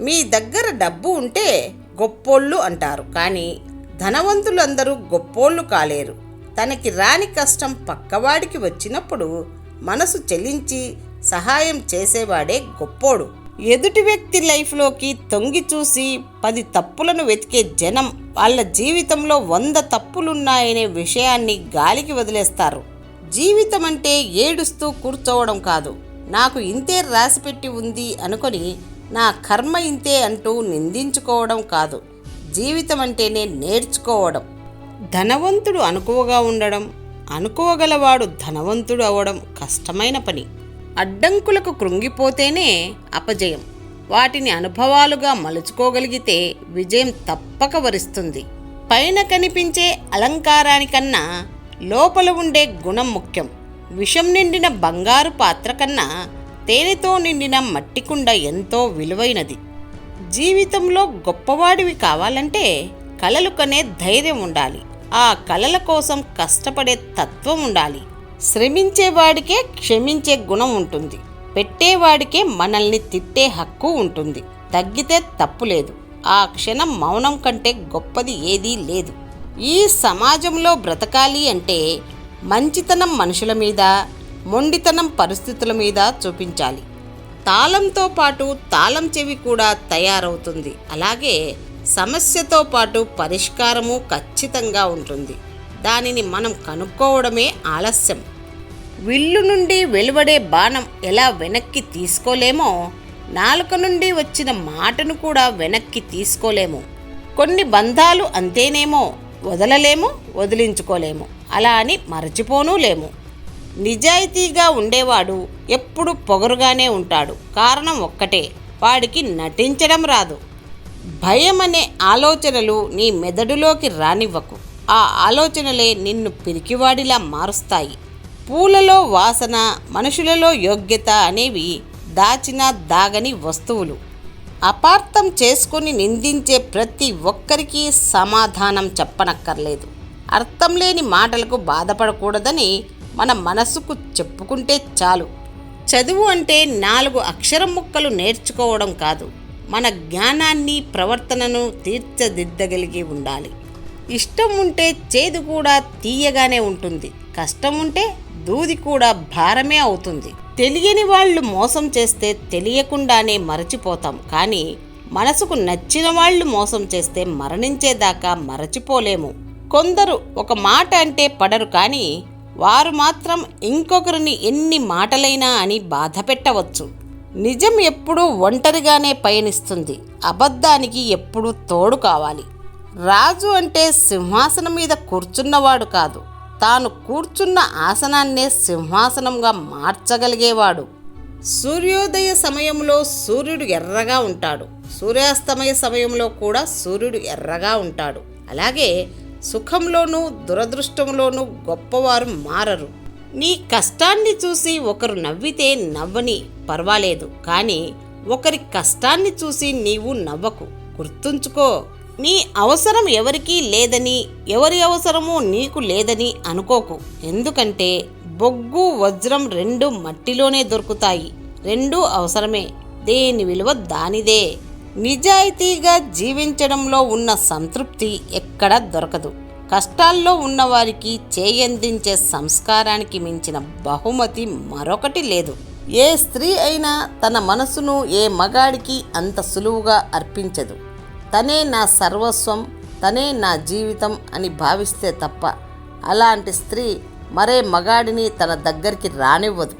మీ దగ్గర డబ్బు ఉంటే గొప్పోళ్ళు అంటారు, కానీ ధనవంతులందరూ గొప్పోళ్ళు కాలేరు. తనకి రాని కష్టం పక్కవాడికి వచ్చినప్పుడు మనసు చెలించి సహాయం చేసేవాడే గొప్పోడు. ఎదుటి వ్యక్తి లైఫ్లోకి తొంగి చూసి 10 తప్పులను వెతికే జనం వాళ్ళ జీవితంలో 100 తప్పులున్నాయనే విషయాన్ని గాలికి వదిలేస్తారు. జీవితం అంటే ఏడుస్తూ కూర్చోవడం కాదు, నాకు ఇంతే రాసిపెట్టి ఉంది అనుకొని నా కర్మ ఇంతే అంటూ నిందించుకోవడం కాదు. జీవితం అంటేనే నేర్చుకోవడం. ధనవంతుడు అనుకువగా ఉండడం, అనుకోగలవాడు ధనవంతుడు అవడం కష్టమైన పని. అడ్డంకులకు కృంగిపోతేనే అపజయం. వాటిని అనుభవాలుగా మలుచుకోగలిగితే విజయం తప్పక వరిస్తుంది. పైన కనిపించే అలంకారానికన్నా లోపల ఉండే గుణం ముఖ్యం. విషం నిండిన బంగారు పాత్ర కన్నా తేనెతో నిండిన మట్టి కుండ ఎంతో విలువైనది. జీవితంలో గొప్పవాడివి కావాలంటే కలలు కనే ధైర్యం ఉండాలి. ఆ కలల కోసం కష్టపడే తత్వం ఉండాలి. శ్రమించేవాడికే క్షమించే గుణం ఉంటుంది. పెట్టేవాడికే మనల్ని తిట్టే హక్కు ఉంటుంది. తగ్గితే తప్పులేదు. ఆ క్షణం మౌనం కంటే గొప్పది ఏదీ లేదు. ఈ సమాజంలో బ్రతకాలి అంటే మంచితనం మనుషుల మీద, మొండితనం పరిస్థితుల మీద చూపించాలి. తాళంతో పాటు తాళం చెవి కూడా తయారవుతుంది. అలాగే సమస్యతో పాటు పరిష్కారము ఖచ్చితంగా ఉంటుంది. దానిని మనం కనుక్కోవడమే ఆలస్యం. విల్లు నుండి వెలువడే బాణం ఎలా వెనక్కి తీసుకోలేమో, నాలుక నుండి వచ్చిన మాటను కూడా వెనక్కి తీసుకోలేము. కొన్ని బంధాలు అంతేనేమో, వదలలేము, వదిలించుకోలేము. అలా అని మరచిపోనూ లేము. నిజాయితీగా ఉండేవాడు ఎప్పుడు పొగరుగానే ఉంటాడు. కారణం ఒక్కటే, వాడికి నటించడం రాదు. భయం అనే ఆలోచనలు నీ మెదడులోకి రానివ్వకు. ఆ ఆలోచనలే నిన్ను పిరికివాడిలా మారుస్తాయి. పూలలో వాసన, మనుషులలో యోగ్యత అనేవి దాచిన దాగని వస్తువులు. అపార్థం చేసుకుని నిందించే ప్రతి ఒక్కరికి సమాధానం చెప్పనక్కర్లేదు. అర్థం లేని మాటలకు బాధపడకూడదని మన మనసుకు చెప్పుకుంటే చాలు. చదువు అంటే 4 అక్షరం ముక్కలు నేర్చుకోవడం కాదు, మన జ్ఞానాన్ని, ప్రవర్తనను తీర్చిదిద్దగలిగి ఉండాలి. ఇష్టం ఉంటే చేదు కూడా తీయగానే ఉంటుంది. కష్టం ఉంటే దూది కూడా భారమే అవుతుంది. తెలియని వాళ్ళు మోసం చేస్తే తెలియకుండానే మరచిపోతాం, కానీ మనసుకు నచ్చిన వాళ్ళు మోసం చేస్తే మరణించేదాకా మరచిపోలేము. కొందరు ఒక మాట అంటే పడరు, కానీ వారు మాత్రం ఇంకొకరిని ఎన్ని మాటలైనా అని బాధ పెట్టవచ్చు. నిజం ఎప్పుడూ ఒంటరిగానే పయనిస్తుంది. అబద్ధానికి ఎప్పుడూ తోడు కావాలి. రాజు అంటే సింహాసనం మీద కూర్చున్నవాడు కాదు, తాను కూర్చున్న ఆసనాన్నే సింహాసనంగా మార్చగలిగేవాడు. సూర్యోదయ సమయంలో సూర్యుడు ఎర్రగా ఉంటాడు, సూర్యాస్తమయ సమయంలో కూడా సూర్యుడు ఎర్రగా ఉంటాడు. అలాగే సుఖంలోనూ దురదృష్టంలోనూ గొప్పవారు మారరు. నీ కష్టాన్ని చూసి ఒకరు నవ్వితే నవ్వని, పర్వాలేదు, కానీ ఒకరి కష్టాన్ని చూసి నీవు నవ్వకు. గుర్తుంచుకో, నీ అవసరం ఎవరికీ లేదని, ఎవరి అవసరమూ నీకు లేదని అనుకోకు. ఎందుకంటే బొగ్గు, వజ్రం 2 మట్టిలోనే దొరుకుతాయి. 2 అవసరమే. దేని విలువ దానిదే. నిజాయితీగా జీవించడంలో ఉన్న సంతృప్తి ఎక్కడ దొరకదు. కష్టాల్లో ఉన్నవారికి చేయందించే సంస్కారానికి మించిన బహుమతి మరొకటి లేదు. ఏ స్త్రీ అయినా తన మనసును ఏ మగాడికి అంత సులువుగా అర్పించదు. తనే నా సర్వస్వం, తనే నా జీవితం అని భావిస్తే తప్ప అలాంటి స్త్రీ మరే మగాడిని తన దగ్గరికి రానివ్వదు.